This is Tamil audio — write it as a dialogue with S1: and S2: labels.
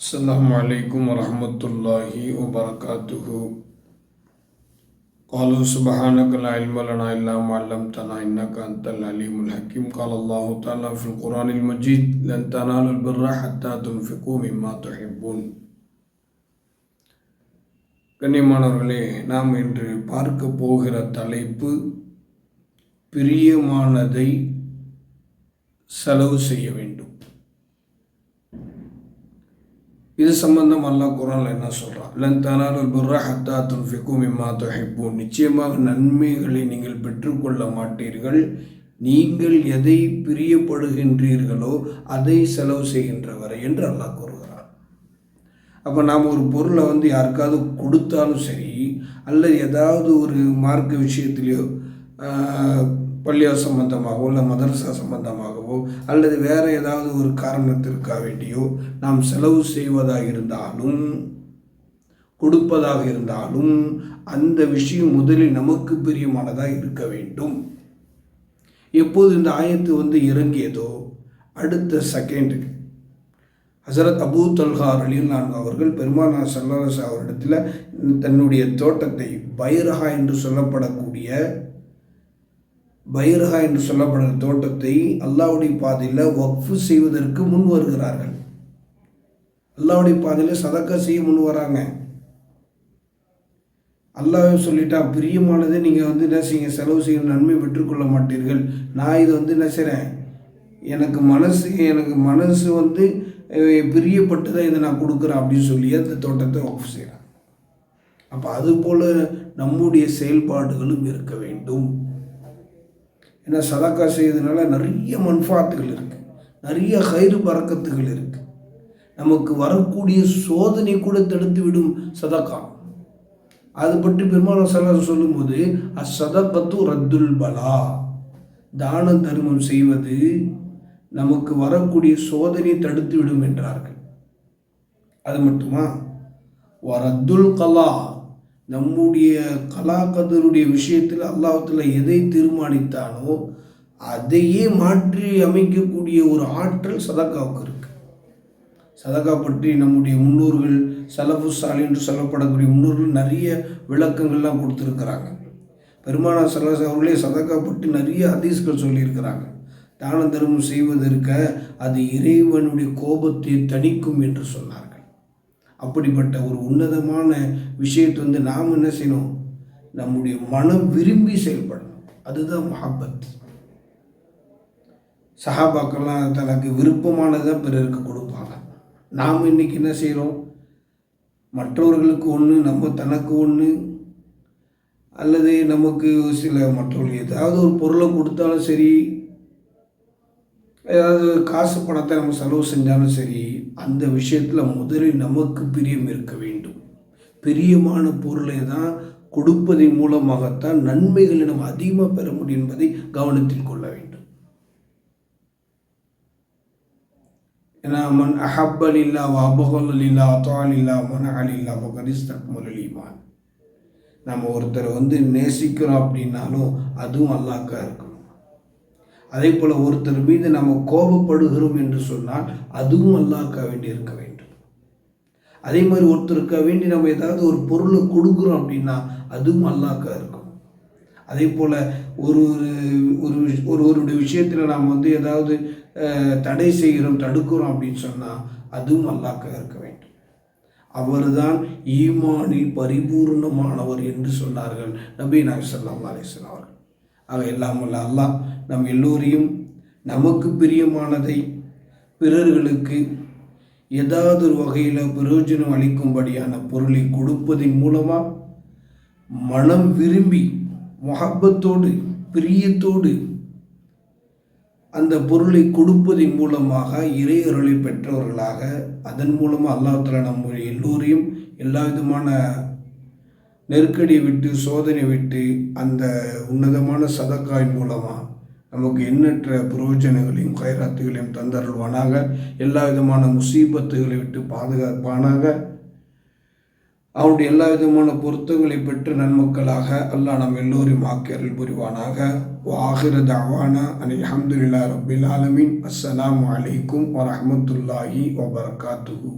S1: السلام عليكم ورحمة الله وبركاته. قالوا سبحانك لا علم لنا إلا ما علمتنا إنك أنت العليم الحكيم. قال الله تعالى في القرآن المجيد لن تنالوا البر حتى تنفقوا مما تحبون. கண்ணியமானவர்களே, நாம் இன்று பார்க்க போகிற தலைப்பு பிரியமானதை செலவு செய்ய வேண்டும். இது சம்பந்தம் அல்லாஹ் குர்ஆன்ல என்ன சொல்றான்? லன் தனாலுல் பிர்ர ஹத்தா துன்ஃபிகு மிம்மா துஹிப்பூன். நிச்சயமாக நன்மைகளை நீங்கள் பெற்றுக்கொள்ள மாட்டீர்கள் நீங்கள் எதை பிரியப்படுகின்றீர்களோ அதை செலவு செய்கின்ற வரை என்று அல்லாஹ் கூறுகிறார். அப்போ நாம் ஒரு பொருளை யாருக்காவது கொடுத்தாலும் சரி, அல்லது ஏதாவது ஒரு மார்க்க விஷயத்திலேயோ பள்ளியா சம்பந்தமாகவோ இல்லை மதரசா சம்பந்தமாகவோ அல்லது வேறு ஏதாவது ஒரு காரணத்திற்காக வேண்டியோ நாம் செலவு செய்வதாக இருந்தாலும் கொடுப்பதாக இருந்தாலும் அந்த விஷயம் முதலில் நமக்கு பிரியமானதாக இருக்க வேண்டும். எப்போது இந்த ஆயத்து இறங்கியதோ அடுத்த செகண்ட் ஹசரத் அபூ தல்ஹா ரலியல்லாஹு அவர்கள் பெருமானார் ஸல்லல்லாஹு அலைஹி வஸல்லம் அவரிடத்தில் தன்னுடைய தோட்டத்தை பைரஹா என்று சொல்லப்படுகிற தோட்டத்தை அல்லாஹ்வுடைய பாதையில் வக்ஃப் செய்வதற்கு முன் வருகிறார்கள். அல்லாஹ்வுடைய பாதையில் சதக்கா செய்ய முன் வராங்க. அல்லாஹ் சொல்லிட்டான், பிரியமானதை நீங்கள் என்ன செய்யுங்க, செலவு செய்ய நன்மை பெற்றுக்கொள்ள மாட்டீர்கள். நான் இதை என்ன செய்கிறேன், எனக்கு மனசு பிரியப்பட்டு தான் இதை நான் கொடுக்குறேன் அப்படின்னு சொல்லி அந்த தோட்டத்தை வக்ஃப் செய்கிறேன். அப்போ அதுபோல் நம்முடைய செயல்பாடுகளும் இருக்க வேண்டும். ஏன்னா சதக்கா செய்வதனால நிறைய மன்ஃபாத்துகள் இருக்குது, நிறைய ஹைர் பரக்கத்துகள் இருக்குது. நமக்கு வரக்கூடிய சோதனை கூட தடுத்து விடும் சதக்கா. அது பற்றி பெருமானார் ஸல்லல்லாஹு அலைஹி வஸல்லம் சொல்லும்போது அஸ்ஸதகத்து ரத்துல் பலா, தான தர்மம் செய்வது நமக்கு வரக்கூடிய சோதனை தடுத்து விடும் என்றார்கள். அது மட்டுமா, வரத்துல் கலா, நம்முடைய கலாக்கதருடைய விஷயத்தில் அல்லாஹ்வுத்தாலா எதை தீர்மானித்தானோ அதையே மாற்றி அமைக்கக்கூடிய ஒரு ஆற்றல் சதக்காவுக்கு இருக்கு. சதக்கா பற்றி நம்முடைய முன்னோர்கள் சலஃபு சாலிஹ் என்று சொல்லப்படக்கூடிய முன்னோர்கள் நிறைய விளக்கங்கள்லாம் கொடுத்துருக்கிறாங்க. பெருமானார் ஸல்லல்லாஹு அலைஹி வஸல்லம் அவர்களே சதக்கா பற்றி நிறைய ஹதீஸ்கள் சொல்லியிருக்கிறாங்க. தான தர்மம் செய்வதற்கு அது இறைவனுடைய கோபத்தை தணிக்கும் என்று சொன்னார்கள். அப்படிப்பட்ட ஒரு உன்னதமான விஷயத்தை நாம் என்ன செய்யணும், நம்முடைய மனம் விரும்பி செயல்படணும். அதுதான் மஹப்பத். சஹாபாக்கெல்லாம் தனக்கு விருப்பமானதான் பிறருக்கு கொடுப்பாங்க. நாம் இன்னைக்கு என்ன செய்கிறோம், மற்றவர்களுக்கு ஒன்று, நம்ம தனக்கு ஒன்று, அல்லது நமக்கு மற்றவர்கள் ஏதாவது ஒரு பொருளை கொடுத்தாலும் சரி, ஏதாவது காசு பணத்தை நம்ம செலவு செஞ்சாலும் சரி, அந்த விஷயத்தில் முதலில் நமக்கு பிரியம் இருக்க வேண்டும். பிரியமான பொருளை தான் கொடுப்பதன் மூலமாகத்தான் நன்மைகளை நம்ம அதிகமாக பெற முடியும் என்பதை கவனத்தில் கொள்ள வேண்டும். ஏன்னா மன் அஹப்ப லில்லாஹ் வ அபகல லில்லாஹ் அத்தா லில்லாஹ் மனஅ லில்லாஹ் ஃபகத் இஸ்தக்மலல் ஈமான். நம்ம ஒருத்தரை நேசிக்கிறோம் அப்படின்னாலும் அதுவும் அல்லாஹ்க்காக இருக்கணும். அதே போல் ஒருத்தர் மீது நம்ம கோபப்படுகிறோம் என்று சொன்னால் அதுவும் அல்லாஹ்க்காக வேண்டி இருக்க வேண்டும். அதே மாதிரி ஒருத்தருக்காக வேண்டி நம்ம ஏதாவது ஒரு பொருளை கொடுக்குறோம் அப்படின்னா அதுவும் அல்லாஹ்க்காக இருக்கும். அதே போல் ஒருவருடைய விஷயத்தில் நாம் ஏதாவது தடை செய்கிறோம், தடுக்கிறோம் அப்படின்னு சொன்னால் அதுவும் அல்லாஹ்க்காக இருக்க வேண்டும். அவர்தான் ஈமானில் பரிபூர்ணமானவர் என்று சொன்னார்கள் நபி நாயகம் ஸல்லல்லாஹு அலைஹி வஸல்லம் அவர்கள். ஆக எல்லாம் வல்ல அல்லாஹ் நம் எல்லோரையும் நமக்கு பிரியமானதை பிறர்களுக்கு ஏதாவது ஒரு வகையில் பிரயோஜனம் அளிக்கும்படியான பொருளை கொடுப்பதன் மூலமாக மனம் விரும்பி முஹப்பத்தோடு பிரியத்தோடு அந்த பொருளை கொடுப்பதன் மூலமாக இறை அருளை பெற்றவர்களாக, அதன் மூலமாக அல்லாஹ் தஆலா நம்ம எல்லோரையும் எல்லா விதமான நெருக்கடியை விட்டு சோதனை விட்டு அந்த உன்னதமான சதக்காயின் மூலமாக நமக்கு எண்ணற்ற பிரயோஜனங்களையும் கைராத்துகளையும் தந்தருள்வானாக. எல்லா விதமான முசீபத்துகளை விட்டு பாதுகாப்பானாக. அவருடைய எல்லா விதமான பொருத்தங்களை பெற்று நன்மக்களாக அல்லாஹ் நம் எல்லோரையும் ஆக்கி அருள் புரிவானாக. வாஹிர தஅவானா அனில் ஹம்துலில்லாஹி ரப்பில் ஆலமீன். அஸ்ஸலாமு அலைக்கும் வரஹ்மத்துல்லாஹி வபரகாத்துஹு.